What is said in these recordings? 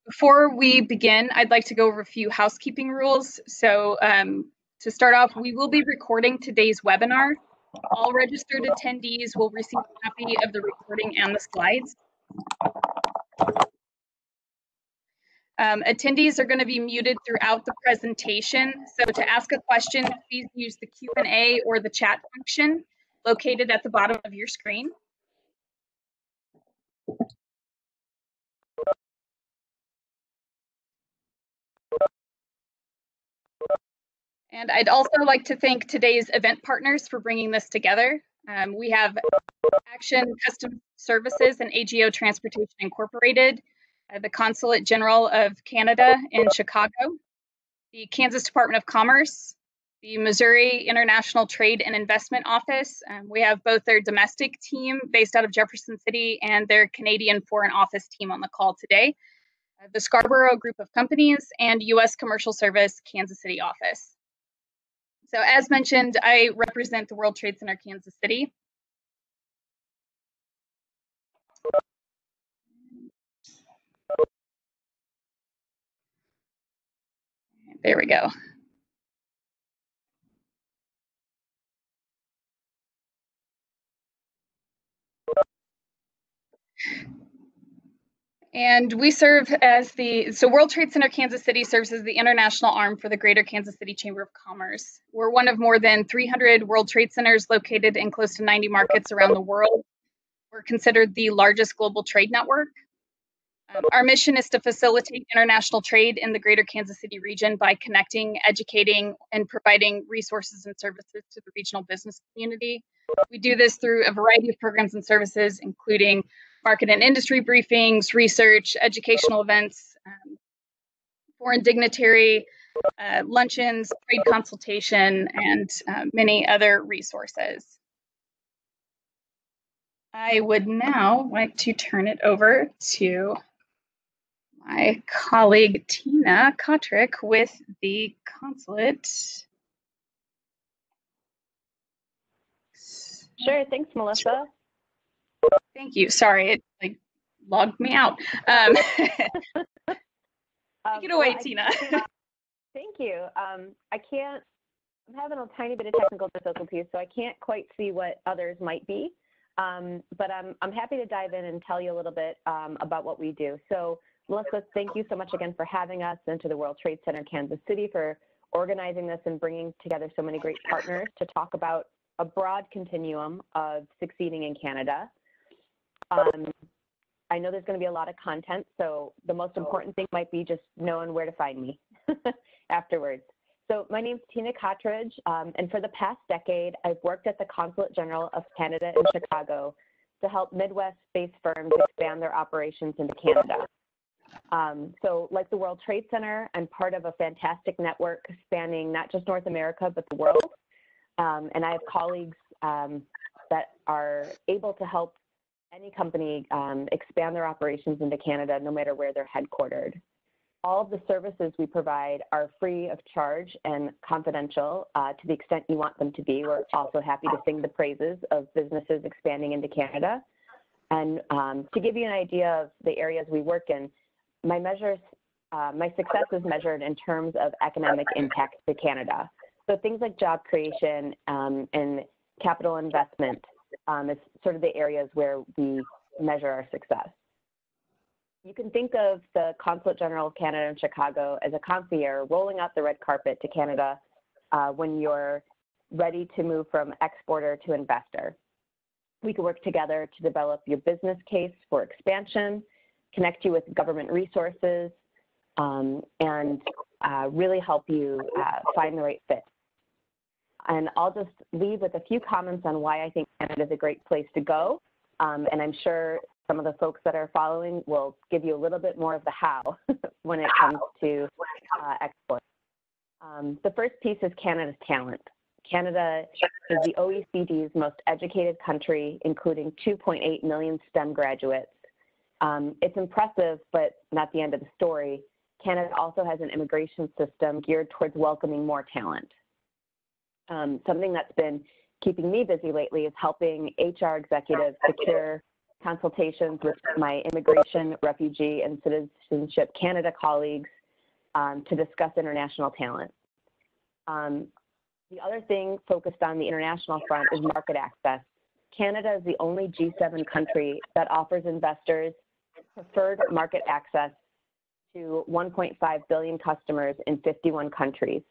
Before we begin, I'd like to go over a few housekeeping rules. So to start off, we will be recording today's webinar. All registered attendees will receive a copy of the recording and the slides. Attendees are going to be muted throughout the presentation. So to ask a question, please use the Q&A or the chat function located at the bottom of your screen. And I'd also like to thank today's event partners for bringing this together. We have Action Custom Services and AGO Transportation Incorporated, the Consulate General of Canada in Chicago, the Kansas Department of Commerce, the Missouri International Trade and Investment Office. We have both their domestic team based out of Jefferson City and their Canadian Foreign Office team on the call today, the Scarbrough Group of Companies, and U.S. Commercial Service Kansas City office. So as mentioned, I represent the World Trade Center Kansas City. There we go. And we serve as World Trade Center Kansas City serves as the international arm for the Greater Kansas City Chamber of Commerce. We're one of more than 300 World Trade Centers located in close to 90 markets around the world. We're considered the largest global trade network. Our mission is to facilitate international trade in the Greater Kansas City region by connecting, educating, and providing resources and services to the regional business community. We do this through a variety of programs and services, including market and industry briefings, research, educational events, foreign dignitary, luncheons, trade consultation, and many other resources. I would now like to turn it over to my colleague Tina Kotrick with the consulate. Sure, thanks, Melissa. Thank you. Sorry, it logged me out. Take it away, Tina. Thank you. I'm having a tiny bit of technical difficulties, so I can't quite see what others might be. But I'm happy to dive in and tell you a little bit about what we do. So Melissa, thank you so much again for having us, and to the World Trade Center Kansas City for organizing this and bringing together so many great partners to talk about a broad continuum of succeeding in Canada. I know there's going to be a lot of content, so the most important thing might be just knowing where to find me afterwards. So my name's Tina Kotrick, and for the past decade, I've worked at the Consulate General of Canada in Chicago to help Midwest-based firms expand their operations into Canada. So like the World Trade Center, I'm part of a fantastic network spanning not just North America, but the world. And I have colleagues that are able to help any company expand their operations into Canada, no matter where they're headquartered. All of the services we provide are free of charge and confidential to the extent you want them to be. We're also happy to sing the praises of businesses expanding into Canada. And to give you an idea of the areas we work in, my success is measured in terms of economic impact to Canada. So things like job creation and capital investment is sort of the areas where we measure our success. You can think of the Consulate General of Canada in Chicago as a concierge rolling out the red carpet to Canada when you're ready to move from exporter to investor. We can work together to develop your business case for expansion, connect you with government resources, and really help you find the right fit. And I'll just leave with a few comments on why I think Canada is a great place to go. And I'm sure some of the folks that are following will give you a little bit more of the how when it comes to export. The first piece is Canada's talent. Canada is the OECD's most educated country, including 2.8 million STEM graduates. It's impressive, but not the end of the story. Canada also has an immigration system geared towards welcoming more talent. Something that's been keeping me busy lately is helping HR executives secure consultations with my Immigration, Refugee, and Citizenship Canada colleagues to discuss international talent. The other thing focused on the international front is market access. Canada is the only G7 country that offers investors preferred market access to 1.5 billion customers in 51 countries.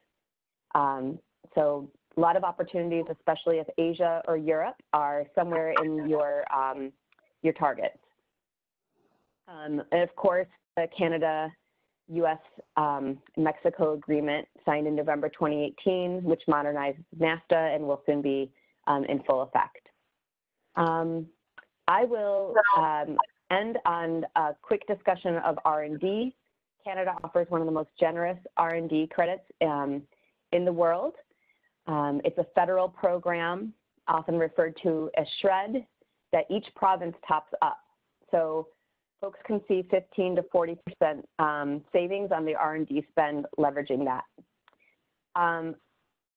So a lot of opportunities, especially if Asia or Europe are somewhere in your targets. And of course, the Canada-US Mexico agreement signed in November 2018, which modernizes NAFTA and will soon be in full effect. I will end on a quick discussion of R&D. Canada offers one of the most generous R&D credits in the world. It's a federal program, often referred to as SHRED, that each province tops up. So folks can see 15 to 40% savings on the R&D spend leveraging that.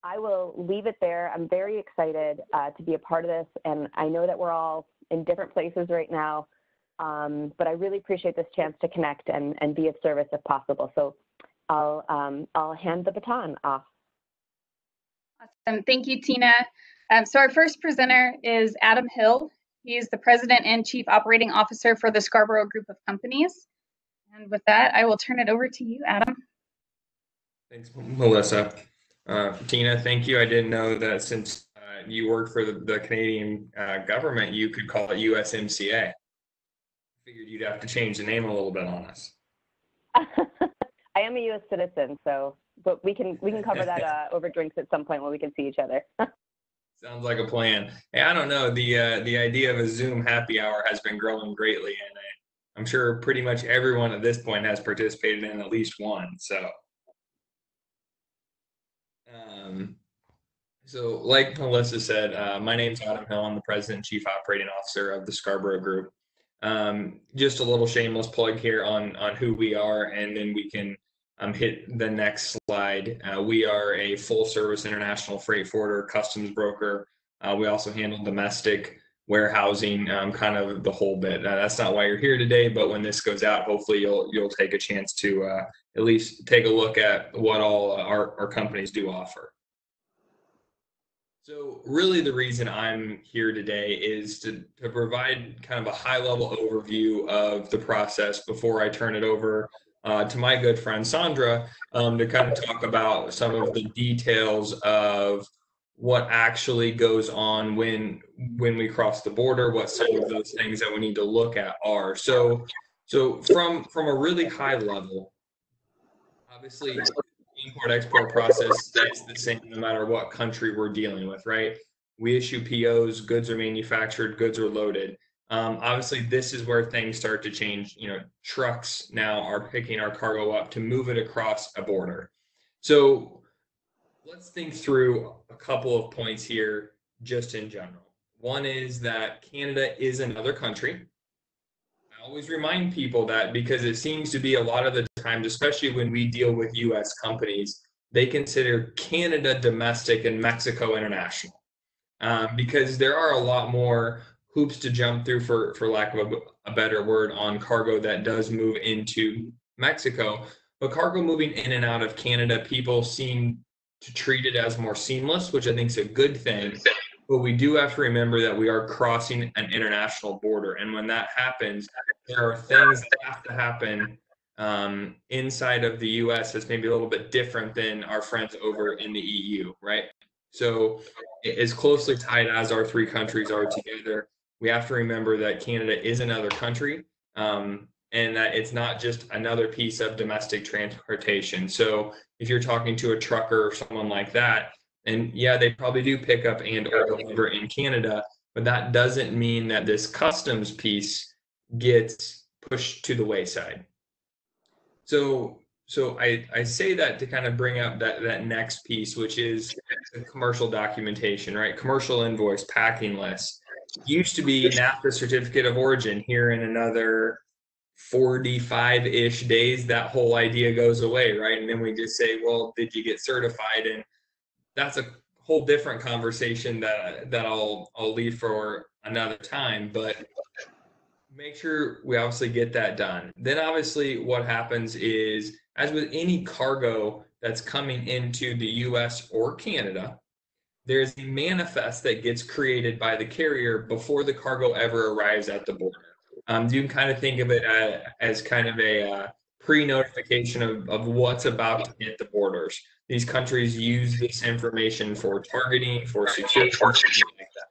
I will leave it there. I'm very excited to be a part of this, and I know that we're all in different places right now, but I really appreciate this chance to connect and be of service if possible. So I'll hand the baton off. Awesome. Thank you, Tina. So our first presenter is Adam Hill. He is the President and Chief Operating Officer for the Scarbrough Group of Companies. And with that, I will turn it over to you, Adam. Thanks, Melissa. Tina, thank you. I didn't know that since you work for the Canadian government, you could call it USMCA. Figured you'd have to change the name a little bit on us. I am a U.S. citizen, so but we can cover that over drinks at some point when we can see each other. Sounds like a plan. Hey, I don't know. The idea of a Zoom happy hour has been growing greatly, and I'm sure pretty much everyone at this point has participated in at least one. So like Melissa said, my name's Adam Hill. I'm the President and Chief Operating Officer of the Scarbrough Group. Just a little shameless plug here on who we are, and then we can hit the next slide. We are a full-service international freight forwarder, customs broker. We also handle domestic warehousing, kind of the whole bit. That's not why you're here today, but when this goes out, hopefully you'll take a chance to at least take a look at what all our companies do offer. So really the reason I'm here today is to provide kind of a high-level overview of the process before I turn it over to my good friend Sandra to kind of talk about some of the details of what actually goes on when we cross the border, what some of those things that we need to look at are. So from a really high level, obviously, import-export process stays the same no matter what country we're dealing with, right? We issue POs, goods are manufactured, goods are loaded. Obviously, this is where things start to change. You know, trucks now are picking our cargo up to move it across a border. So let's think through a couple of points here just in general. One is that Canada is another country. I always remind people that because it seems to be a lot of the times, especially when we deal with U.S. companies, they consider Canada domestic and Mexico international, because there are a lot more hoops to jump through, for lack of a better word, on cargo that does move into Mexico. But cargo moving in and out of Canada, people seem to treat it as more seamless, which I think is a good thing. But we do have to remember that we are crossing an international border. And when that happens, there are things that have to happen inside of the US that's maybe a little bit different than our friends over in the EU, right? So as closely tied as our three countries are together, we have to remember that Canada is another country, and that it's not just another piece of domestic transportation. So if you're talking to a trucker or someone like that, and yeah, they probably do pick up and or deliver in Canada, but that doesn't mean that this customs piece gets pushed to the wayside. So I say that to kind of bring up that next piece, which is the commercial documentation, right? Commercial invoice, packing list. Used to be NAFTA certificate of origin. Here in another 45-ish days, that whole idea goes away, right? And then we just say, well, did you get certified? And that's a whole different conversation that I'll leave for another time. But make sure we obviously get that done. Then obviously what happens is, as with any cargo that's coming into the US or Canada, there's a manifest that gets created by the carrier before the cargo ever arrives at the border. You can kind of think of it as kind of a pre-notification of what's about to hit the borders. These countries use this information for targeting, for security, things like that.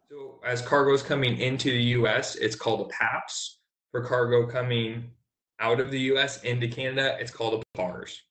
So as cargo is coming into the US, it's called a PAPS. For cargo coming out of the US into Canada, it's called a PARS.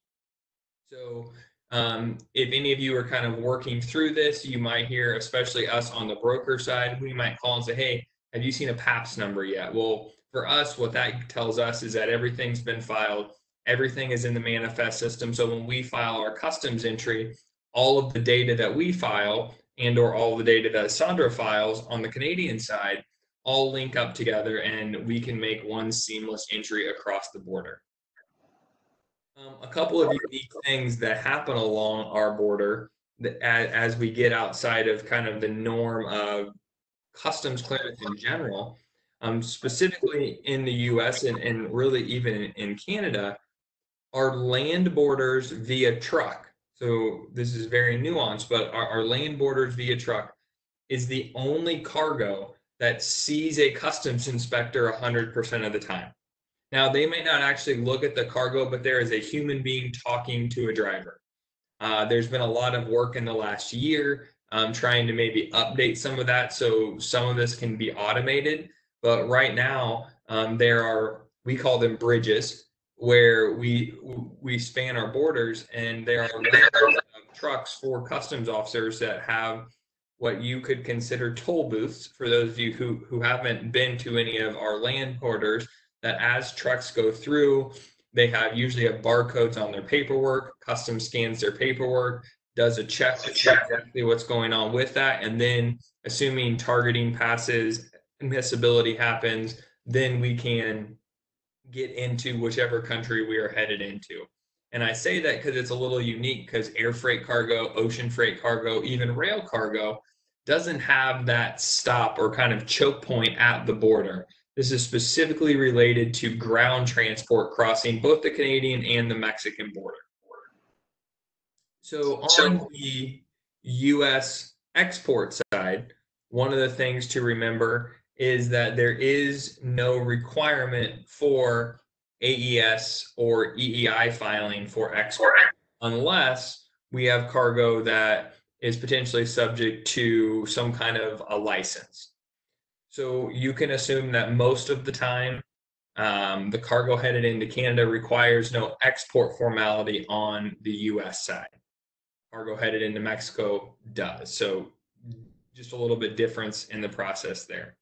So if any of you are kind of working through this, you might hear, especially us on the broker side, we might call and say, hey, have you seen a PAPS number yet? Well, for us, what that tells us is that everything's been filed, everything is in the manifest system. So when we file our customs entry, all of the data that we file and or all the data that Sandra files on the Canadian side all link up together, and we can make one seamless entry across the border. A couple of unique things that happen along our border that as we get outside of kind of the norm of customs clearance in general, specifically in the US and really even in Canada, are land borders via truck. So this is very nuanced, but our land borders via truck is the only cargo that sees a customs inspector 100% of the time. Now, they may not actually look at the cargo, but there is a human being talking to a driver. There's been a lot of work in the last year trying to maybe update some of that so some of this can be automated. But right now, there are, we call them bridges, where we span our borders, and there are trucks for customs officers that have what you could consider toll booths. For those of you who haven't been to any of our land borders, that as trucks go through, they usually have barcodes on their paperwork. Customs scans their paperwork, does a check to see exactly what's going on with that, and then assuming targeting passes, admissibility happens, then we can get into whichever country we are headed into. And I say that because it's a little unique, because air freight cargo, ocean freight cargo, even rail cargo doesn't have that stop or kind of choke point at the border. This is specifically related to ground transport crossing both the Canadian and the Mexican border. So on the US export side, one of the things to remember is that there is no requirement for AES or EEI filing for export unless we have cargo that is potentially subject to some kind of a license. So you can assume that most of the time, the cargo headed into Canada requires no export formality on the US side. Cargo headed into Mexico does. So just a little bit difference in the process there.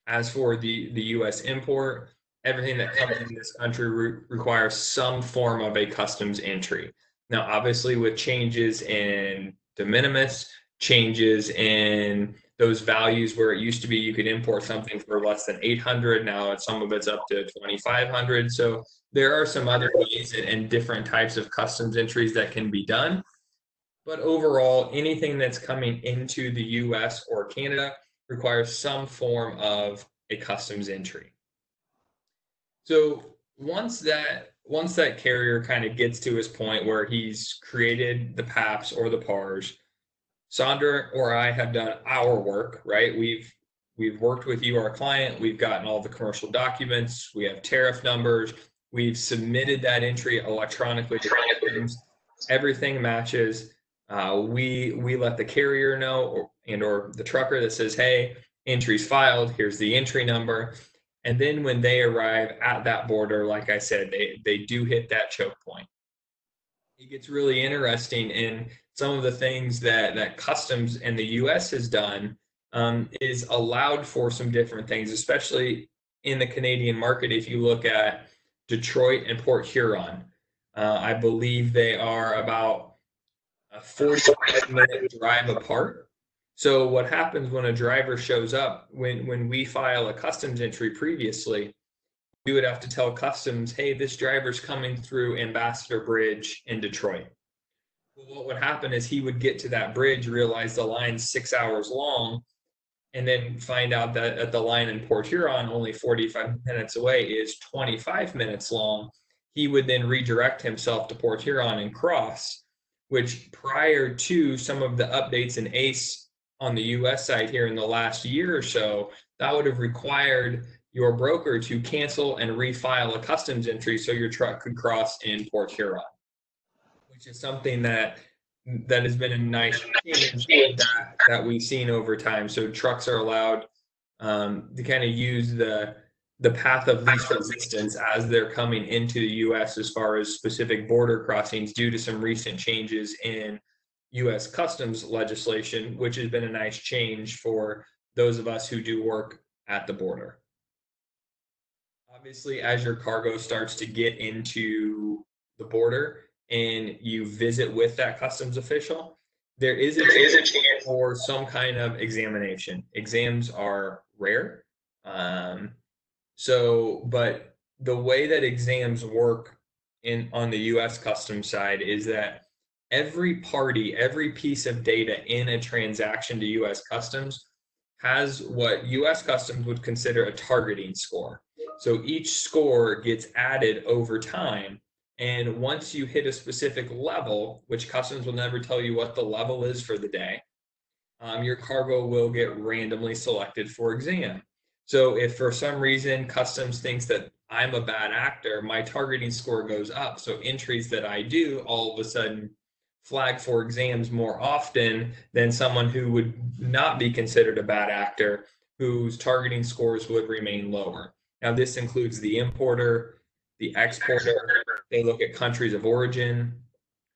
As for the US import, everything that comes in this country requires some form of a customs entry. Now, obviously, with changes in de minimis, changes in those values where it used to be you could import something for less than 800, now some of it's up to 2,500. So there are some other ways and different types of customs entries that can be done. But overall, anything that's coming into the US or Canada requires some form of a customs entry. So once that carrier kind of gets to his point where he's created the PAPS or the PARS, Sandra or I have done our work, right? We've worked with you, our client. We've gotten all the commercial documents. We have tariff numbers. We've submitted that entry electronically to customs. Everything matches. We let the carrier know or the trucker that says, hey, entry's filed. Here's the entry number. And then when they arrive at that border, like I said, they do hit that choke point. It gets really interesting in some of the things that customs in the US has done is allowed for some different things, especially in the Canadian market. If you look at Detroit and Port Huron, I believe they are about a 45-minute drive apart. So what happens when a driver shows up, when we file a customs entry previously, we would have to tell customs, hey, this driver's coming through Ambassador Bridge in Detroit. Well, what would happen is he would get to that bridge, realize the line's 6 hours long, and then find out that at the line in Port Huron, only 45 minutes away, is 25 minutes long, he would then redirect himself to Port Huron and cross, which prior to some of the updates in ACE on the US side here in the last year or so, that would have required your broker to cancel and refile a customs entry so your truck could cross in Port Huron, which is something that has been a nice change that we've seen over time. So trucks are allowed to kind of use the path of least resistance as they're coming into the U.S. as far as specific border crossings due to some recent changes in U.S. customs legislation, which has been a nice change for those of us who do work at the border. Obviously, as your cargo starts to get into the border and you visit with that customs official, there is a chance for some kind of examination. Exams are rare. But the way that exams work on the U.S. customs side is that every party, every piece of data in a transaction to U.S. customs has what U.S. customs would consider a targeting score. So each score gets added over time. And once you hit a specific level, which customs will never tell you what the level is for the day, your cargo will get randomly selected for exam. So if for some reason customs thinks that I'm a bad actor, my targeting score goes up. So entries that I do all of a sudden flag for exams more often than someone who would not be considered a bad actor, whose targeting scores would remain lower. Now, this includes the importer, the exporter. They look at countries of origin,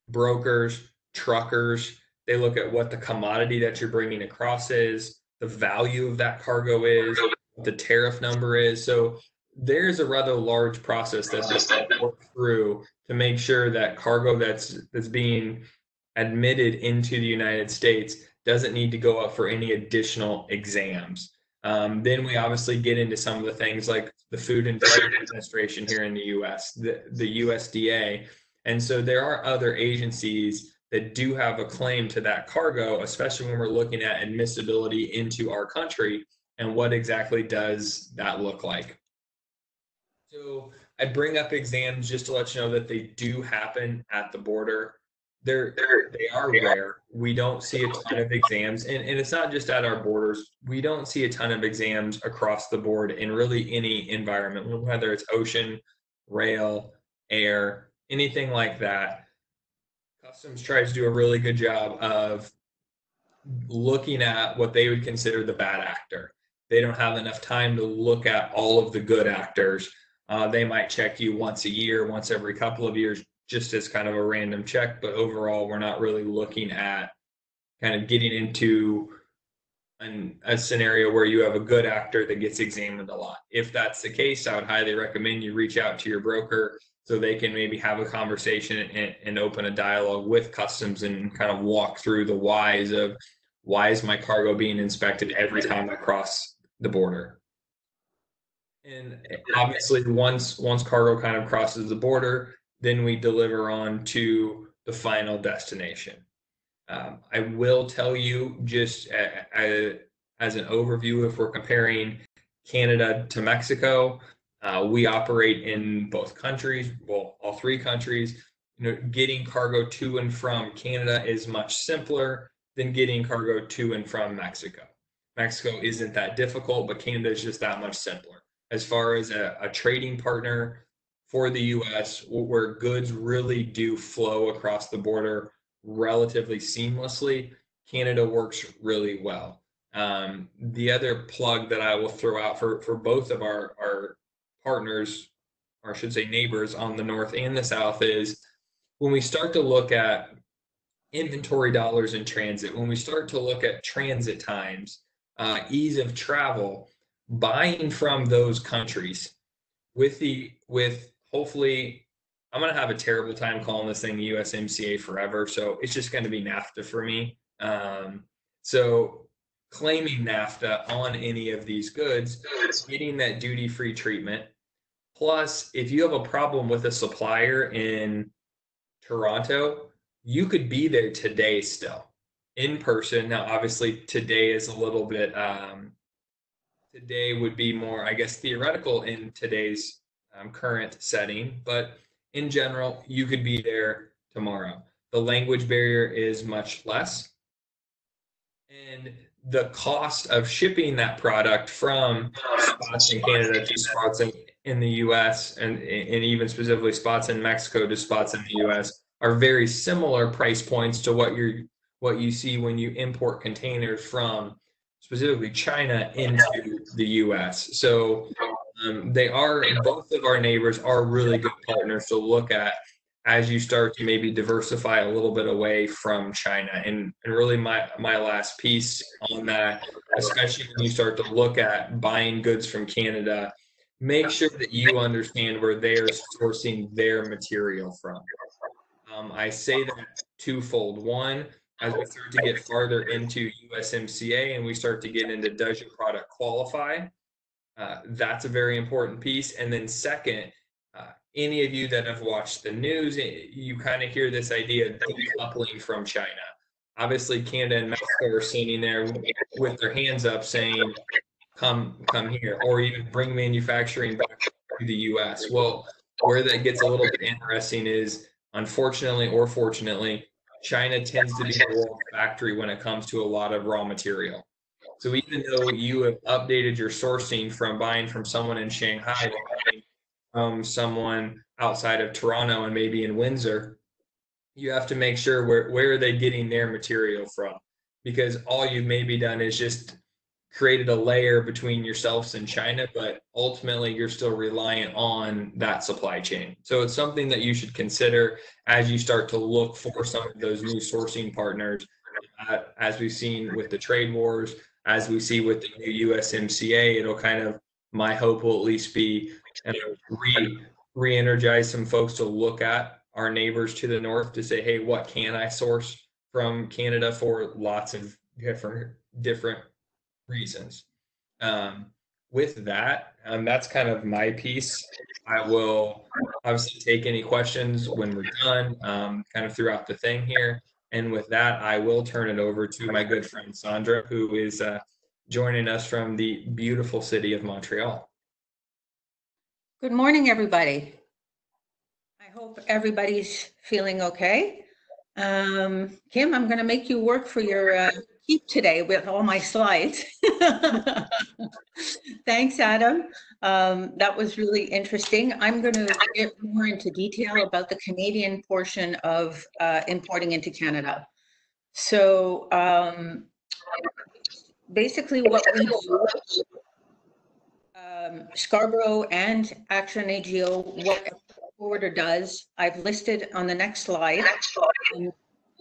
brokers, truckers. They look at what the commodity that you're bringing across is, the value of that cargo is, what the tariff number is. So there's a rather large process that they work through to make sure that cargo that's being admitted into the United States doesn't need to go up for any additional exams. Then we obviously get into some of the things like the Food and Drug Administration here in the U.S., the USDA. And so there are other agencies that do have a claim to that cargo, especially when we're looking at admissibility into our country and what exactly does that look like. So I bring up exams just to let you know that they do happen at the border. They are rare. We don't see a ton of exams, and it's not just at our borders. We don't see a ton of exams across the board in really any environment, whether it's ocean, rail, air, anything like that. Customs tries to do a really good job of looking at what they would consider the bad actor. They don't have enough time to look at all of the good actors. They might check you once a year, once every couple of years, just as kind of a random check. But overall, we're not really looking at kind of getting into a scenario where you have a good actor that gets examined a lot. If that's the case, I would highly recommend you reach out to your broker so they can maybe have a conversation and open a dialogue with customs and kind of walk through the whys of why is my cargo being inspected every time I cross the border. And obviously, once cargo kind of crosses the border, then we deliver on to the final destination. I will tell you just as an overview, if we're comparing Canada to Mexico, we operate in both countries, well, all three countries. Getting cargo to and from Canada is much simpler than getting cargo to and from Mexico. Mexico isn't that difficult, but Canada is just that much simpler. As far as a trading partner for the U.S., where goods really do flow across the border relatively seamlessly, Canada works really well. The other plug that I will throw out for both of our partners, or I should say neighbors on the north and the south, is when we start to look at inventory dollars in transit, when we start to look at transit times, ease of travel, buying from those countries with hopefully, I'm going to have a terrible time calling this thing the USMCA forever. So it's just going to be NAFTA for me. So claiming NAFTA on any of these goods, getting that duty-free treatment. Plus, if you have a problem with a supplier in Toronto, you could be there today still. in person. Now, obviously, today is a little bit, today would be more, I guess, theoretical in today's current setting, but in general, you could be there tomorrow. The language barrier is much less. And the cost of shipping that product from spots in Canada to spots in the US and even specifically spots in Mexico to spots in the US are very similar price points to what you see when you import containers from specifically China into the US. So they are, both of our neighbors are really good partners to look at as you start to maybe diversify a little bit away from China. And really my last piece on that, especially when you start to look at buying goods from Canada, make sure that you understand where they're sourcing their material from. I say that twofold. One, as we start to get farther into USMCA and we start to get into does your product qualify, that's a very important piece. And then second, any of you that have watched the news, you kind of hear this idea of decoupling from China. Obviously, Canada and Mexico are standing there with their hands up saying, come here, or even bring manufacturing back to the US. Well, where that gets a little bit interesting is, unfortunately or fortunately, China tends to be the world factory when it comes to a lot of raw material. So even though you have updated your sourcing from buying from someone in Shanghai to buying from someone outside of Toronto and maybe in Windsor, you have to make sure where are they getting their material from? Because all you've maybe done is just created a layer between yourselves and China, but ultimately you're still reliant on that supply chain. So it's something that you should consider as you start to look for some of those new sourcing partners, as we've seen with the trade wars, as we see with the new USMCA. It'll kind of, my hope will at least be re-energize some folks to look at our neighbors to the north to say, hey, what can I source from Canada for lots of different reasons. With that, that's kind of my piece. I will obviously take any questions when we're done, kind of throughout the thing here. And with that, I will turn it over to my good friend Sandra, who is joining us from the beautiful city of Montreal. Good morning, everybody. I hope everybody's feeling okay. Kim, I'm going to make you work for your keep today with all my slides. Thanks, Adam. That was really interesting. I'm going to get more into detail about the Canadian portion of importing into Canada. So basically what we do, Scarbrough and Action AGO, what forwarder does, I've listed on the next slide.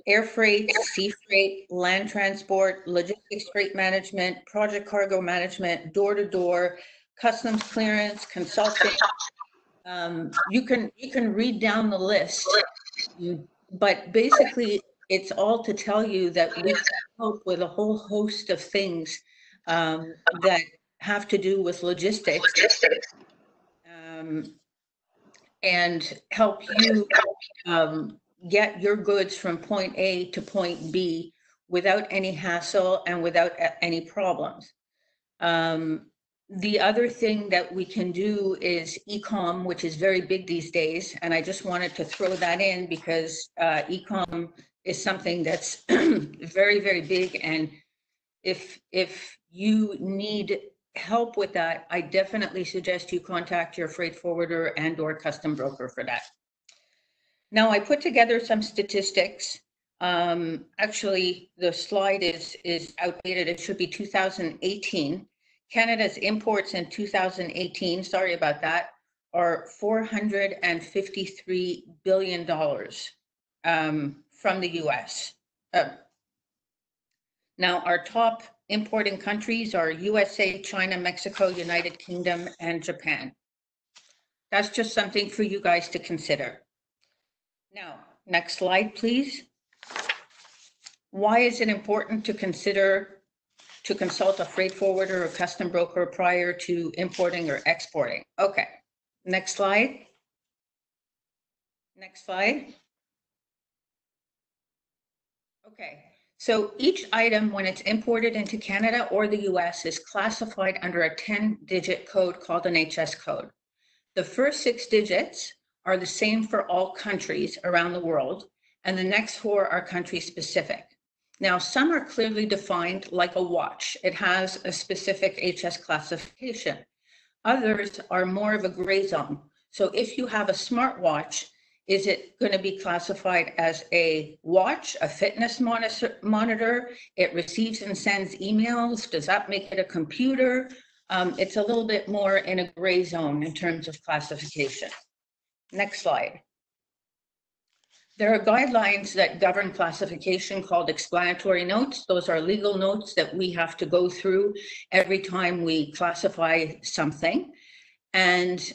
Air freight, sea freight, land transport, logistics freight management, project cargo management, door-to-door, customs clearance, consulting. You can read down the list, but basically it's all to tell you that we can help with a whole host of things that have to do with logistics, and help you get your goods from point A to point B without any hassle and without any problems. The other thing that we can do is e-com, which is very big these days. And I just wanted to throw that in because e-com is something that's very, very big. And if you need help with that, I definitely suggest you contact your freight forwarder and or custom broker for that. Now, I put together some statistics. Actually, the slide is outdated. It should be 2018. Canada's imports in 2018, sorry about that, are $453 billion from the US. Now, our top importing countries are USA, China, Mexico, United Kingdom, and Japan. That's just something for you guys to consider. Now, next slide, please. Why is it important to consult a freight forwarder or custom broker prior to importing or exporting? Okay, next slide. Next slide. Okay, So each item, when it's imported into Canada or the US, is classified under a 10-digit code called an HS code. The first 6 digits are the same for all countries around the world, and the next 4 are country specific. Now, some are clearly defined like a watch. It has a specific HS classification. Others are more of a gray zone. So if you have a smartwatch, is it going to be classified as a watch, a fitness monitor? It receives and sends emails. Does that make it a computer? It's a little bit more in a gray zone in terms of classification. Next slide. There are guidelines that govern classification called explanatory notes. Those are legal notes that we have to go through every time we classify something. And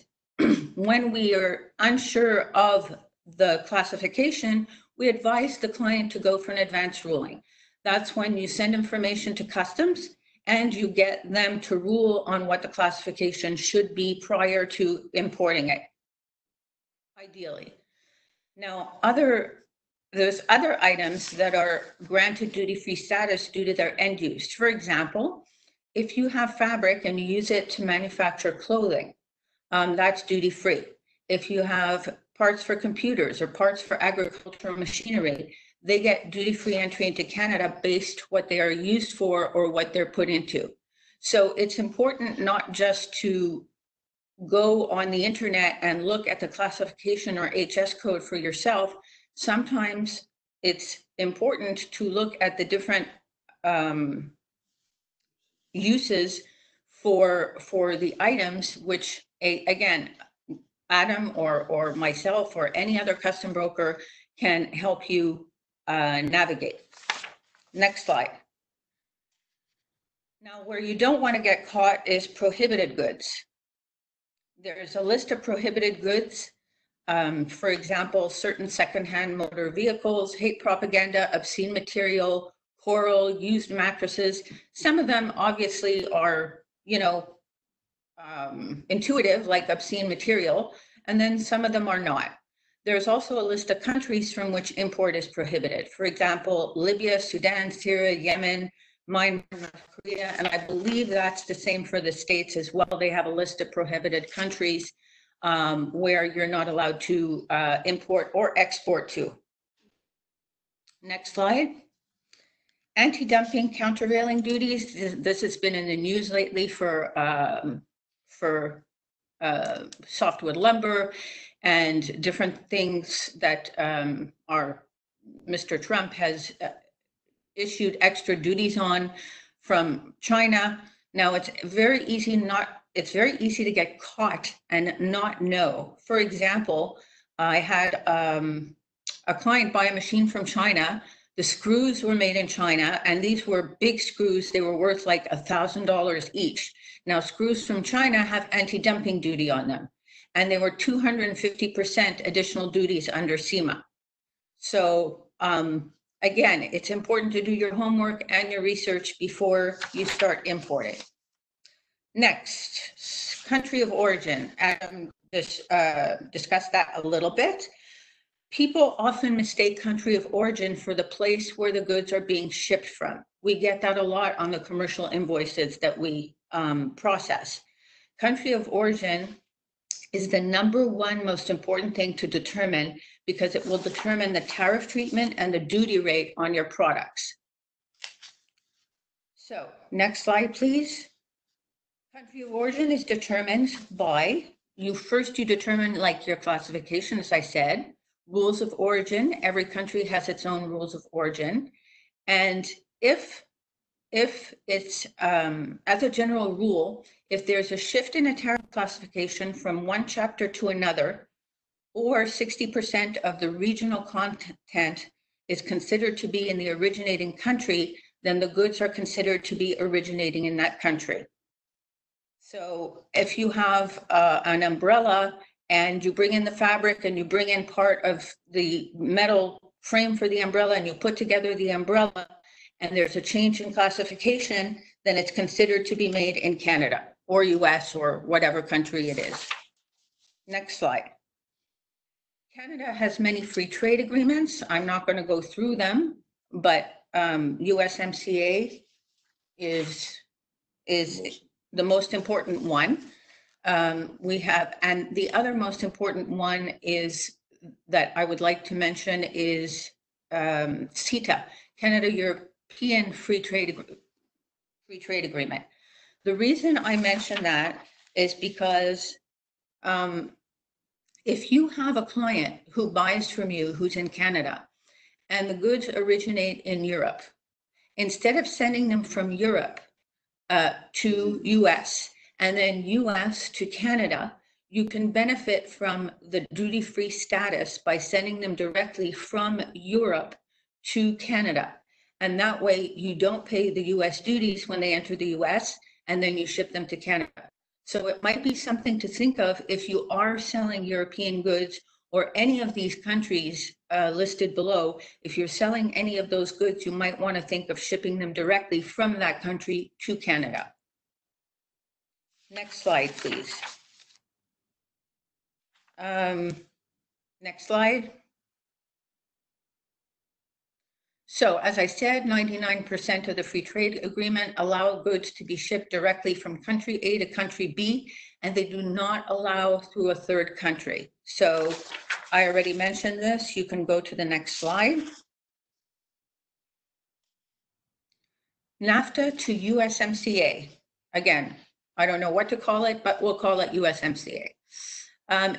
when we are unsure of the classification, we advise the client to go for an advance ruling. That's when you send information to customs and you get them to rule on what the classification should be prior to importing it, ideally. Now, there's other items that are granted duty-free status due to their end use. For example, if you have fabric and you use it to manufacture clothing, that's duty-free. If you have parts for computers or parts for agricultural machinery, they get duty-free entry into Canada based what they are used for or what they're put into. So it's important not just to go on the internet and look at the classification or HS code for yourself. Sometimes it's important to look at the different uses for the items, which again, Adam or myself or any other custom broker can help you navigate. Next slide. Now, where you don't want to get caught is prohibited goods. There's a list of prohibited goods. For example, certain secondhand motor vehicles, hate propaganda, obscene material, coral, used mattresses. Some of them obviously are, intuitive, like obscene material, and then some of them are not. There's also a list of countries from which import is prohibited. For example, Libya, Sudan, Syria, Yemen, Myanmar, North Korea, and I believe that's the same for the States as well. They have a list of prohibited countries where you're not allowed to import or export to. Next slide. Anti-dumping countervailing duties. This has been in the news lately for softwood lumber and different things that Mr. Trump has issued extra duties on from China. Now it's very easy to get caught and not know. For example, I had a client buy a machine from China. The screws were made in China, and these were big screws. They were worth like $1,000 each. Now, screws from China have anti-dumping duty on them, and they were 250% additional duties under CIMA. So again, it's important to do your homework and your research before you start importing. Next, country of origin. Adam discussed that a little bit. People often mistake country of origin for the place where the goods are being shipped from. We get that a lot on the commercial invoices that we process. Country of origin is the #1 most important thing to determine because it will determine the tariff treatment and the duty rate on your products. So next slide, please. Country of origin is determined by, you determine like your classification, as I said, rules of origin. Every country has its own rules of origin. And if it's, as a general rule, if there's a shift in a tariff classification from one chapter to another, or 60% of the regional content is considered to be in the originating country, then the goods are considered to be originating in that country. So if you have an umbrella and you bring in the fabric and you bring in part of the metal frame for the umbrella and you put together the umbrella and there's a change in classification, then it's considered to be made in Canada or US or whatever country it is. Next slide. Canada has many free trade agreements. I'm not going to go through them, but USMCA is the most important one. And the other most important one is that I would like to mention is CETA, Canada-European Free Trade Agreement. The reason I mention that is because if you have a client who buys from you who's in Canada and the goods originate in Europe, instead of sending them from Europe to US and then US to Canada, you can benefit from the duty-free status by sending them directly from Europe to Canada. And that way you don't pay the US duties when they enter the US, and then you ship them to Canada. So it might be something to think of if you are selling European goods or any of these countries listed below. If you're selling any of those goods, you might want to think of shipping them directly from that country to Canada. Next slide, please. Next slide. So as I said, 99% of the free trade agreement allow goods to be shipped directly from country A to country B, and they do not allow through a third country. So I already mentioned this. You can go to the next slide. NAFTA to USMCA. Again, I don't know what to call it, but we'll call it USMCA.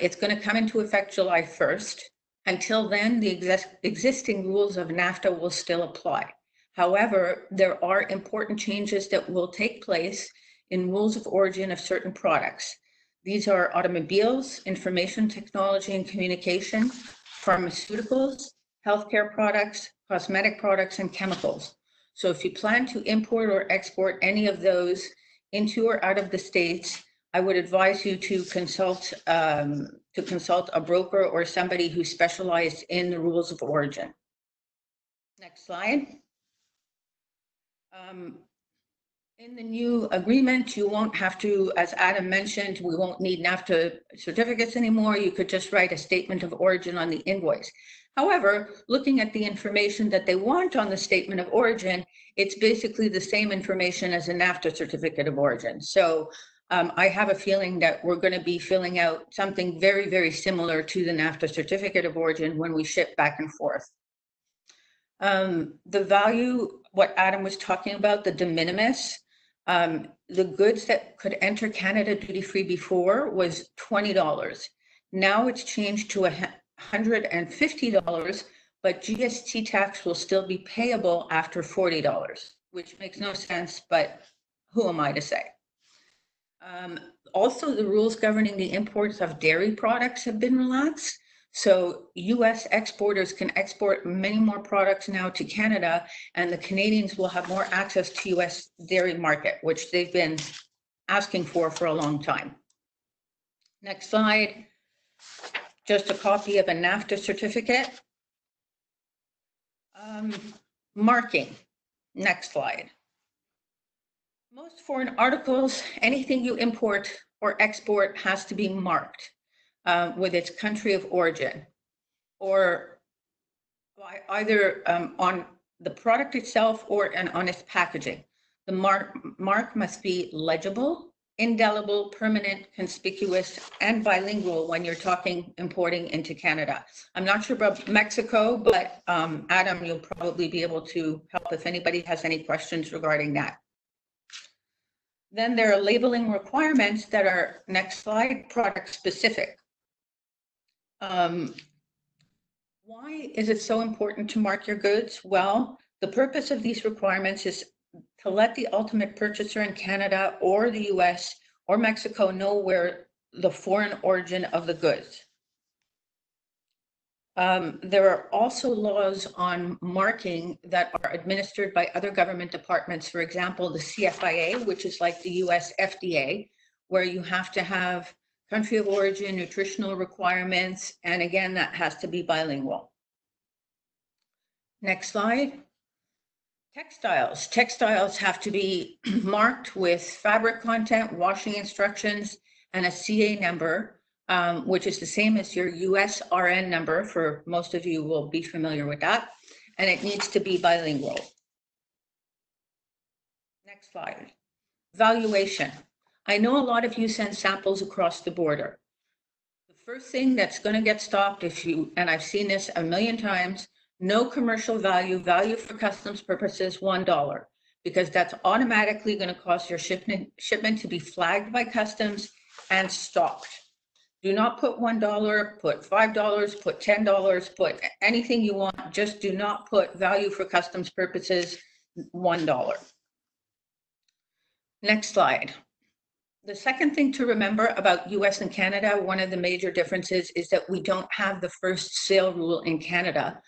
It's going to come into effect July 1st. Until then, the existing rules of NAFTA will still apply. However, there are important changes that will take place in rules of origin of certain products. These are automobiles, information technology and communication, pharmaceuticals, healthcare products, cosmetic products, and chemicals. So if you plan to import or export any of those into or out of the States, I would advise you to consult a broker or somebody who specialized in the rules of origin. Next slide. In the new agreement, you won't have to, as Adam mentioned, we won't need NAFTA certificates anymore. You could just write a statement of origin on the invoice. However, looking at the information that they want on the statement of origin, it's basically the same information as a NAFTA certificate of origin. So I have a feeling that we're going to be filling out something very, very similar to the NAFTA certificate of origin when we ship back and forth. The value, what Adam was talking about, the de minimis, the goods that could enter Canada duty-free before was $20. Now it's changed to $150, but GST tax will still be payable after $40, which makes no sense, but who am I to say? Also, the rules governing the imports of dairy products have been relaxed. So US exporters can export many more products now to Canada, and the Canadians will have more access to US dairy market, which they've been asking for a long time. Next slide. Just a copy of a NAFTA certificate. Marking. Next slide. Most foreign articles, anything you import or export has to be marked with its country of origin, or either on the product itself or on its packaging. The mark must be legible, indelible, permanent, conspicuous, and bilingual when you're talking importing into Canada. I'm not sure about Mexico, but Adam, you'll probably be able to help if anybody has any questions regarding that. Then there are labeling requirements that are, next slide, product specific. Why is it so important to mark your goods? Well, the purpose of these requirements is to let the ultimate purchaser in Canada or the US or Mexico know where the foreign origin of the goods. There are also laws on marking that are administered by other government departments. For example, the CFIA, which is like the US FDA, where you have to have country of origin, nutritional requirements, and again, that has to be bilingual. Next slide. Textiles. Textiles have to be marked with fabric content, washing instructions, and a CA number, which is the same as your US RN number. For most of you will be familiar with that. And it needs to be bilingual. Next slide. Valuation. I know a lot of you send samples across the border. The first thing that's going to get stopped and I've seen this a million times, no commercial value for customs purposes, $1, because that's automatically going to cause your shipment to be flagged by customs and stopped. Do not put $1, put $5, put $10, put anything you want. Just do not put value for customs purposes, $1. Next slide. The second thing to remember about US and Canada, one of the major differences is that we don't have the first sale rule in Canada.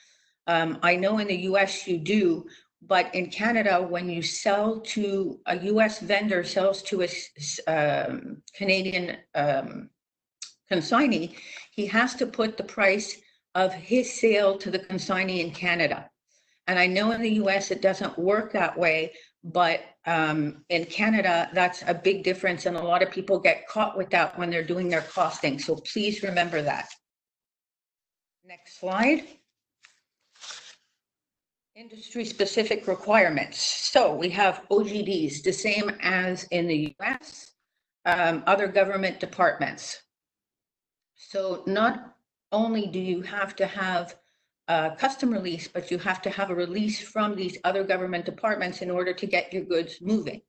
I know in the US you do, but in Canada, when you sell to a US vendor sells to a Canadian consignee, he has to put the price of his sale to the consignee in Canada. And I know in the US it doesn't work that way, but in Canada, that's a big difference. And a lot of people get caught with that when they're doing their costing. So please remember that. Next slide. Industry specific requirements. So we have OGDs, the same as in the US, other government departments. So not only do you have to have a custom release, but you have to have a release from these other government departments in order to get your goods moving.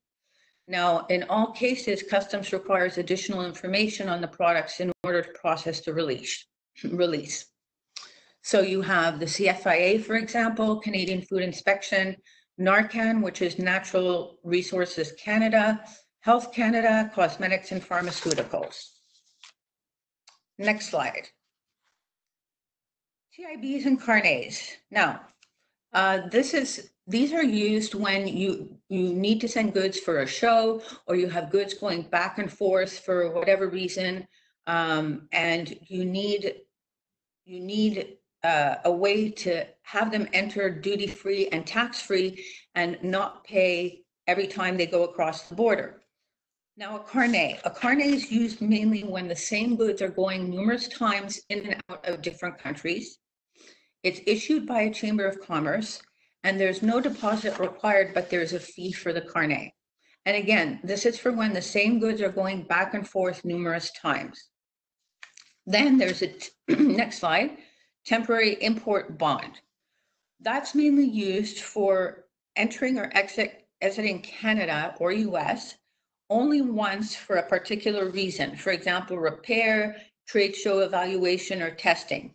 Now, in all cases, customs requires additional information on the products in order to process the release. So you have the CFIA, for example, Canadian Food Inspection, NARCAN, which is Natural Resources Canada, Health Canada, Cosmetics and Pharmaceuticals. Next slide. TIBs and carnets. Now, these are used when you need to send goods for a show, or you have goods going back and forth for whatever reason, and you need a way to have them enter duty-free and tax-free and not pay every time they go across the border. Now, a carnet is used mainly when the same goods are going numerous times in and out of different countries. It's issued by a Chamber of Commerce, and there's no deposit required, but there's a fee for the carnet. And again, this is for when the same goods are going back and forth numerous times. Then there's next slide, temporary import bond. That's mainly used for entering or exiting Canada or US only once for a particular reason. For example, repair, trade show evaluation, or testing.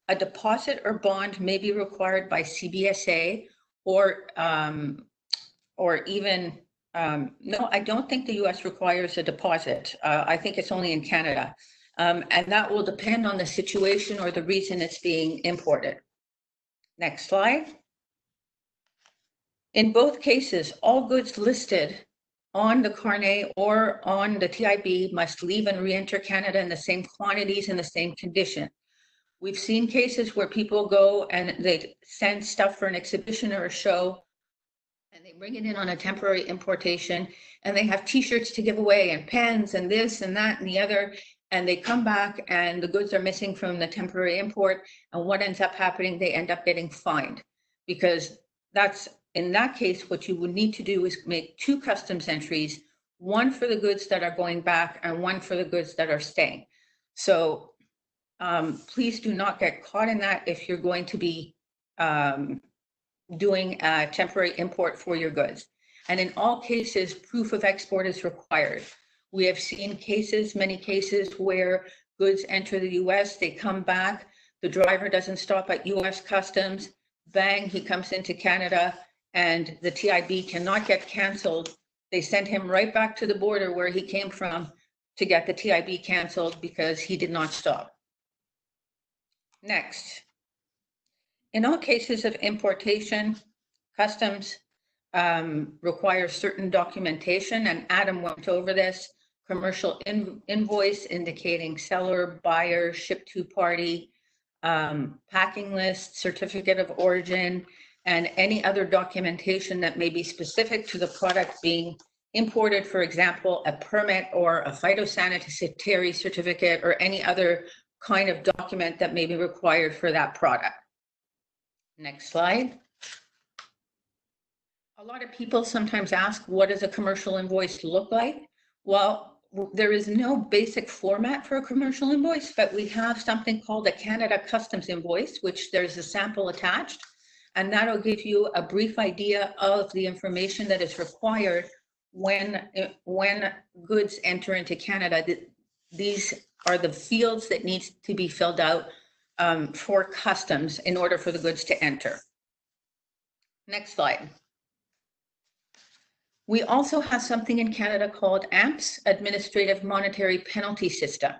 A deposit or bond may be required by CBSA or even, no, I don't think the US requires a deposit. I think it's only in Canada. And that will depend on the situation or the reason it's being imported. Next slide. In both cases, all goods listed on the carnet or on the TIB must leave and re-enter Canada in the same quantities and the same condition. We've seen cases where people go and they send stuff for an exhibition or a show, and they bring it in on a temporary importation, and they have t-shirts to give away and pens and this and that and the other, and they come back and the goods are missing from the temporary import, and what ends up happening, they end up getting fined, because that's, in that case, what you would need to do is make 2 customs entries, one for the goods that are going back and one for the goods that are staying. So please do not get caught in that if you're going to be doing a temporary import for your goods. And in all cases, proof of export is required. We have seen cases, many cases, where goods enter the US, they come back, the driver doesn't stop at US customs, bang, he comes into Canada, and the TIB cannot get canceled. They send him right back to the border where he came from to get the TIB canceled because he did not stop. Next, in all cases of importation, customs requires certain documentation, and Adam went over this. Commercial invoice indicating seller, buyer, ship to party, packing list, certificate of origin, and any other documentation that may be specific to the product being imported, for example, a permit or a phytosanitary certificate or any other kind of document that may be required for that product. Next slide. A lot of people sometimes ask, what does a commercial invoice look like? Well, there is no basic format for a commercial invoice, but we have something called a Canada Customs invoice, which there's a sample attached, and that'll give you a brief idea of the information that is required when goods enter into Canada. These are the fields that need to be filled out for customs in order for the goods to enter. Next slide. We also have something in Canada called AMPS, Administrative Monetary Penalty System.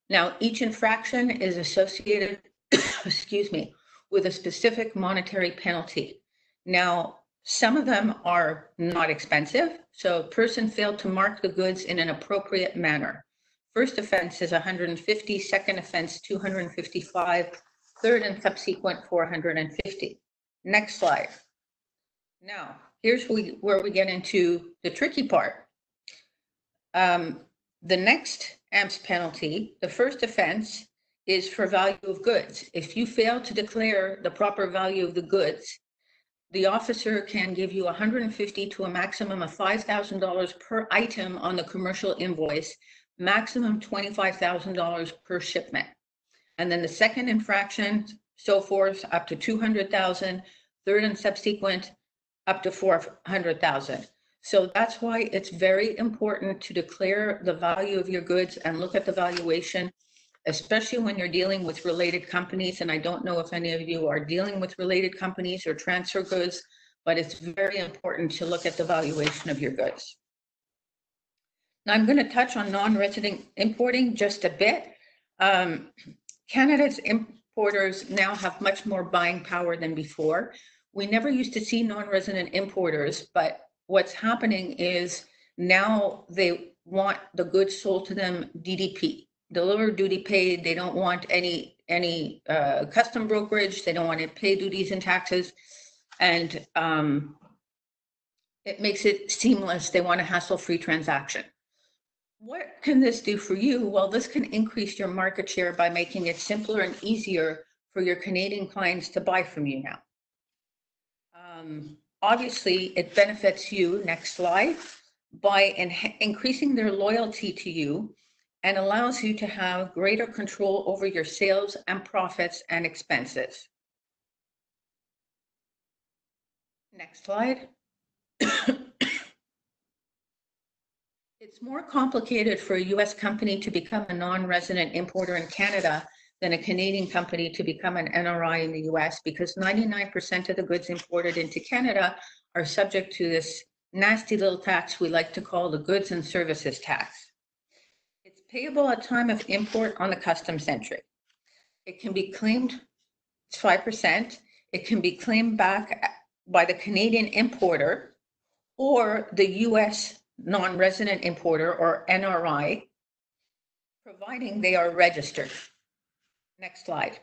Now, each infraction is associated, excuse me, with a specific monetary penalty. Now, some of them are not expensive. So, person failed to mark the goods in an appropriate manner. First offense is 150, second offense 255, third and subsequent 450. Next slide. Now, here's where we get into the tricky part. The next AMPS penalty, the first offense, is for value of goods. If you fail to declare the proper value of the goods, the officer can give you $150 to a maximum of $5,000 per item on the commercial invoice, maximum $25,000 per shipment. And then the second infraction, so forth, up to $200,000, third and subsequent, up to $400,000. So that's why it's very important to declare the value of your goods and look at the valuation, especially when you're dealing with related companies. And I don't know if any of you are dealing with related companies or transfer goods, but it's very important to look at the valuation of your goods. Now I'm going to touch on non-resident importing just a bit. Canada's importers now have much more buying power than before. We never used to see non-resident importers, but what's happening is now they want the goods sold to them DDP, delivered duty paid. They don't want any custom brokerage. They don't want to pay duties and taxes, and it makes it seamless. They want a hassle-free transaction. What can this do for you? Well, this can increase your market share by making it simpler and easier for your Canadian clients to buy from you now. Obviously, it benefits you, next slide, by increasing their loyalty to you and allows you to have greater control over your sales and profits and expenses. Next slide. It's more complicated for a US company to become a non-resident importer in Canada than a Canadian company to become an NRI in the US, because 99% of the goods imported into Canada are subject to this nasty little tax we like to call the goods and services tax. It's payable at time of import on the customs entry. It can be claimed, it's 5%. It can be claimed back by the Canadian importer or the US non-resident importer, or NRI, providing they are registered. Next slide.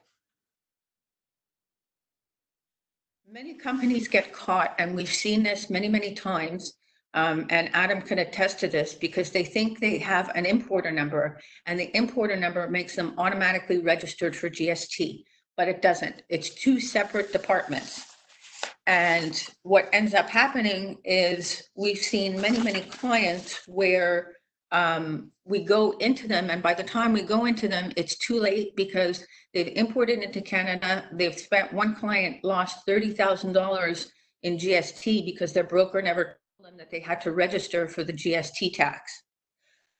Many companies get caught, and we've seen this many, many times, and Adam can attest to this, because they think they have an importer number, and the importer number makes them automatically registered for GST, but it doesn't. It's two separate departments. And what ends up happening is we've seen many, many clients where we go into them, and by the time we go into them, it's too late because they've imported into Canada. They've spent, one client lost $30,000 in GST because their broker never told them that they had to register for the GST tax.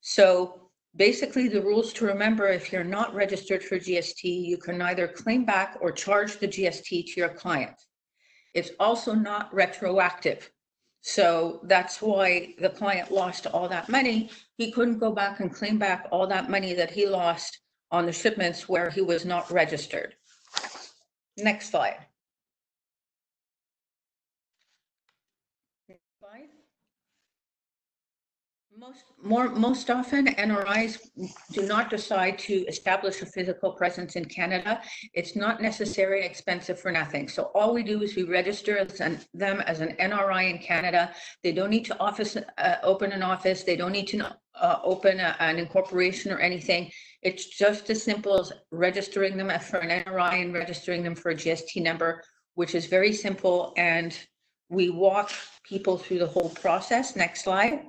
So basically the rules to remember: if you're not registered for GST, you can neither claim back or charge the GST to your client. It's also not retroactive. So that's why the client lost all that money. He couldn't go back and claim back all that money that he lost on the shipments where he was not registered. Next slide. Next slide. Most often, NRIs do not decide to establish a physical presence in Canada. It's not necessary and expensive for nothing. So all we do is we register them as an NRI in Canada. They don't need to open an office. They don't need to open an incorporation or anything. It's just as simple as registering them for an NRI and registering them for a GST number, which is very simple and we walk people through the whole process. Next slide.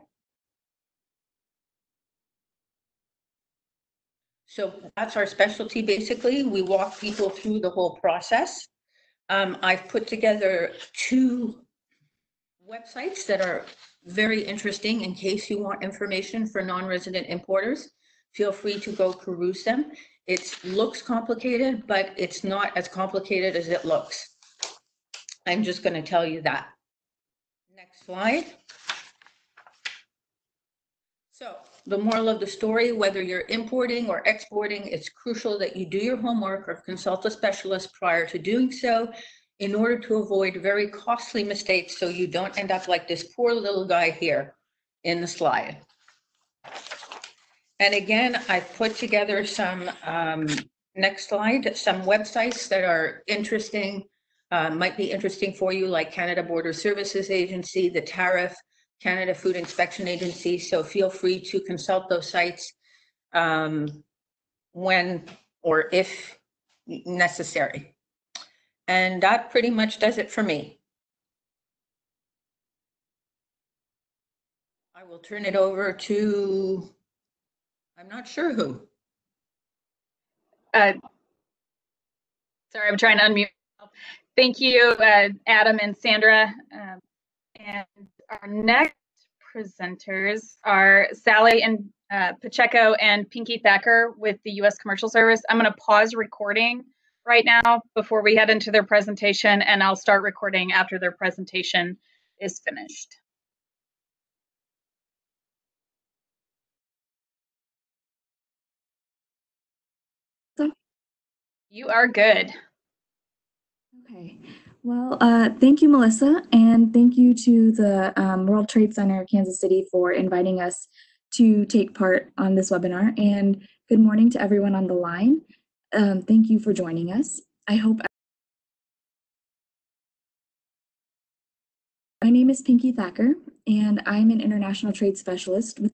So that's our specialty, basically. We walk people through the whole process. I've put together 2 websites that are very interesting in case you want information for non-resident importers. Feel free to go peruse them. It looks complicated, but it's not as complicated as it looks. I'm just going to tell you that. Next slide. So the moral of the story, whether you're importing or exporting, it's crucial that you do your homework or consult a specialist prior to doing so in order to avoid very costly mistakes so you don't end up like this poor little guy here in the slide. And again, I've put together some, next slide, some websites that are interesting, might be interesting for you, like Canada Border Services Agency, the Tariff, Canada Food Inspection Agency. So feel free to consult those sites when or if necessary. And that pretty much does it for me. I will turn it over to, I'm not sure who. Sorry, I'm trying to unmute. Thank you, Adam and Sandra. And our next presenters are Sally and Pacheco and Pinky Thacker with the U.S. Commercial Service. I'm going to pause recording right now before we head into their presentation, and I'll start recording after their presentation is finished. You are good. Okay. Well, thank you, Melissa, and thank you to the World Trade Center Kansas City for inviting us to take part on this webinar. And good morning to everyone on the line. Thank you for joining us. I hope. My name is Pinky Thacker, and I'm an international trade specialist with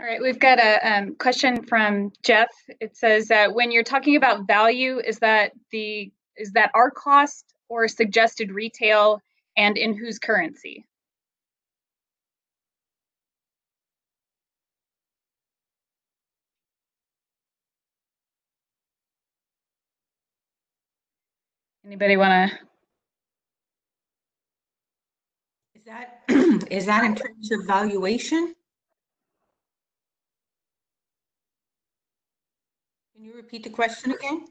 All right, we've got a question from Jeff. It says, when you're talking about value, is that our cost or suggested retail, and in whose currency? Anybody want to? Is that in terms of valuation? Can you repeat the question again?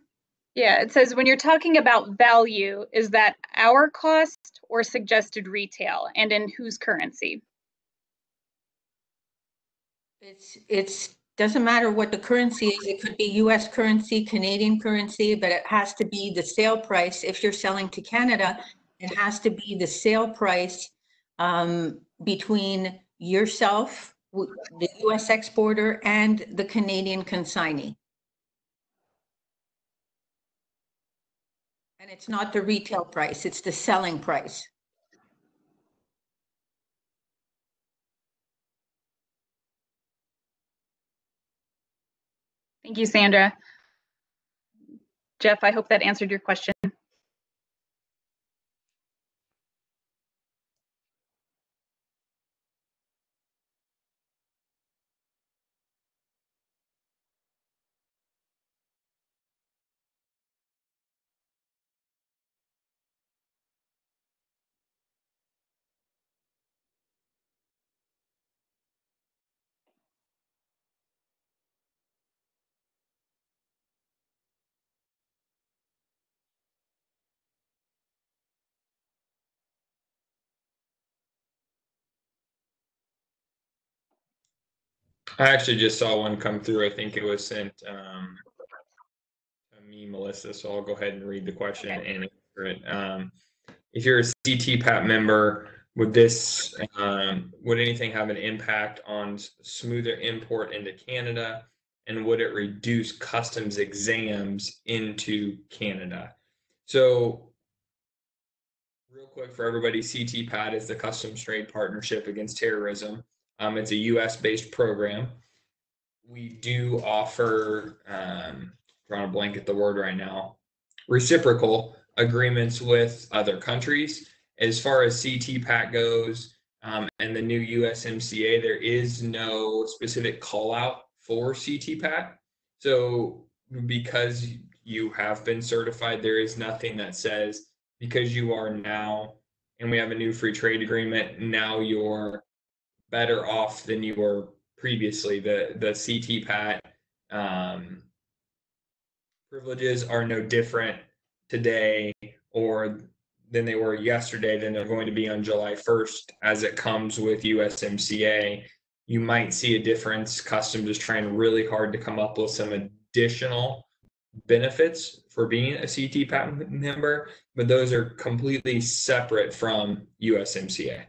Yeah, it says when you're talking about value, is that our cost or suggested retail, and in whose currency? It's doesn't matter what the currency is. It could be US currency, Canadian currency, but it has to be the sale price. If you're selling to Canada, it has to be the sale price between yourself, the US exporter, and the Canadian consignee. And it's not the retail price, it's the selling price. Thank you, Sandra. Jeff, I hope that answered your question. I actually just saw one come through. I think it was sent to me, Melissa. So I'll go ahead and read the question and answer it. If you're a CTPAT member, would anything have an impact on smoother import into Canada, and would it reduce customs exams into Canada? So, real quick for everybody, CTPAT is the Customs Trade Partnership Against Terrorism. It's a U.S.-based program. We do offer, drawing a blank at the word right now, reciprocal agreements with other countries. As far as CTPAT goes, and the new USMCA, there is no specific call out for CTPAT. So because you have been certified, there is nothing that says because you are now, and we have a new free trade agreement, now you're better off than you were previously. The CTPAT privileges are no different today or than they were yesterday than they're going to be on July 1st as it comes with USMCA. You might see a difference. Customs is trying really hard to come up with some additional benefits for being a CTPAT member, but those are completely separate from USMCA.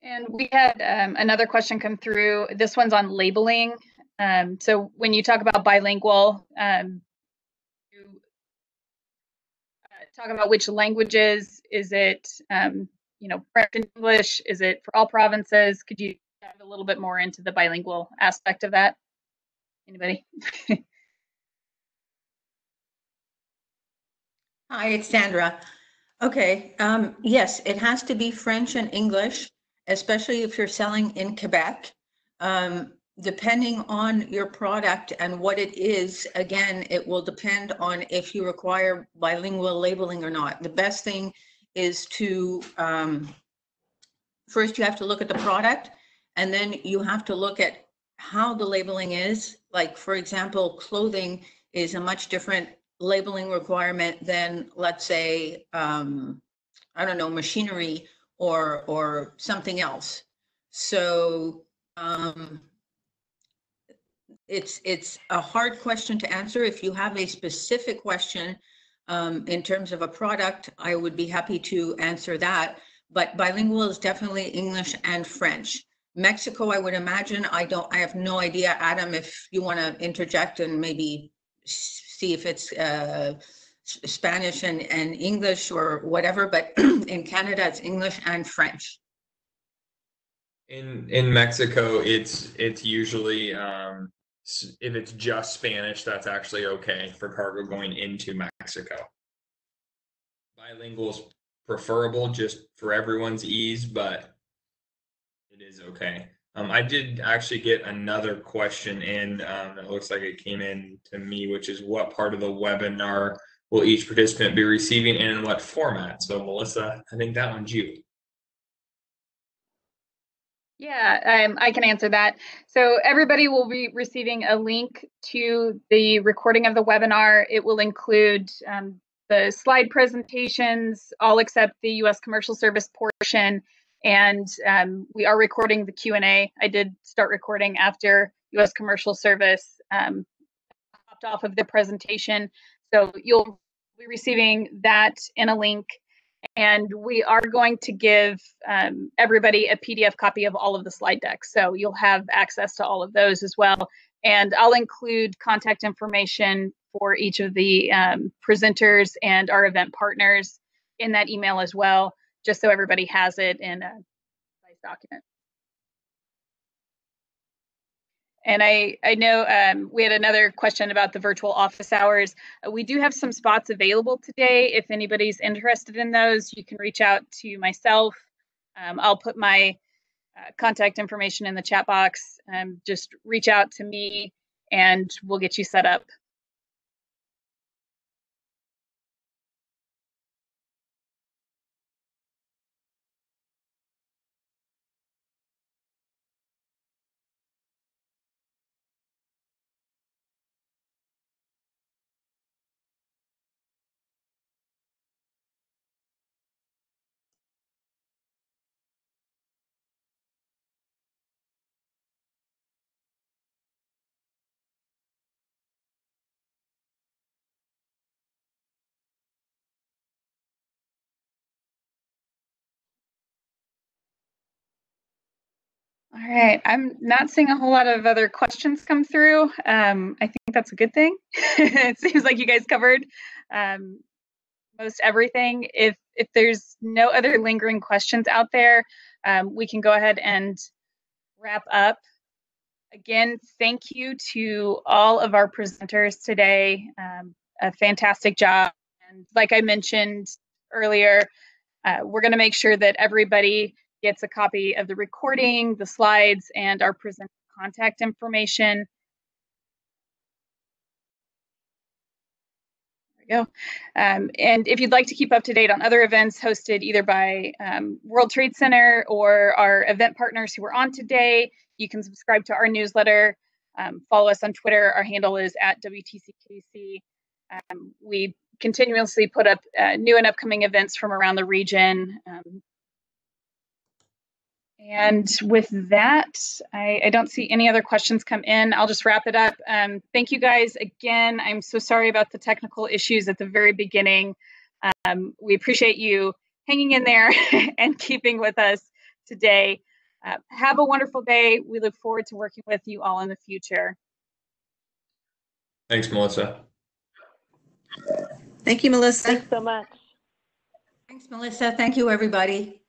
And we had another question come through. This one's on labeling. So when you talk about bilingual, you talk about which languages. Is it, French and English? Is it for all provinces? Could you dive a little bit more into the bilingual aspect of that? Anybody? Hi, it's Sandra. Okay, yes, it has to be French and English, especially if you're selling in Quebec. Depending on your product and what it is, again, it will depend on if you require bilingual labeling or not. The best thing is to, first you have to look at the product, and then you have to look at how the labeling is. Like, for example, clothing is a much different labeling requirement than, let's say, I don't know, machinery or something else. So it's a hard question to answer. If you have a specific question in terms of a product, I would be happy to answer that. But bilingual is definitely English and French. Mexico, I would imagine, I have no idea. Adam, if you want to interject and maybe see if it's Spanish and English or whatever, but in Canada, it's English and French. In Mexico, it's usually if it's just Spanish, that's actually okay for cargo going into Mexico. Bilingual is preferable just for everyone's ease, but it is okay. I did actually get another question in. It looks like it came in to me, which is what part of the webinar will each participant be receiving and in what format? So Melissa, I think that one's you. Yeah, I can answer that. So everybody will be receiving a link to the recording of the webinar. It will include the slide presentations, all except the U.S. commercial service portion. And we are recording the Q&A. I did start recording after U.S. commercial service hopped off of the presentation. So you'll be receiving that in a link. And we are going to give everybody a PDF copy of all of the slide decks. So you'll have access to all of those as well. And I'll include contact information for each of the presenters and our event partners in that email as well, just so everybody has it in a nice document. And I know we had another question about the virtual office hours. We do have some spots available today. If anybody's interested in those, you can reach out to myself. I'll put my contact information in the chat box. Just reach out to me and we'll get you set up. All right, I'm not seeing a whole lot of other questions come through. I think that's a good thing. It seems like you guys covered most everything. If there's no other lingering questions out there, we can go ahead and wrap up. Again, thank you to all of our presenters today. A fantastic job. And like I mentioned earlier, we're going to make sure that everybody gets a copy of the recording, the slides, and our presenter contact information. There we go. And if you'd like to keep up to date on other events hosted either by World Trade Center or our event partners who are on today, you can subscribe to our newsletter. Follow us on Twitter. Our handle is @WTCKC. We continuously put up new and upcoming events from around the region. And with that, I don't see any other questions come in. I'll just wrap it up. Thank you guys again. I'm so sorry about the technical issues at the very beginning. We appreciate you hanging in there and keeping with us today. Have a wonderful day. We look forward to working with you all in the future. Thanks, Melissa. Thank you, Melissa. Thanks so much. Thanks, Melissa. Thank you, everybody.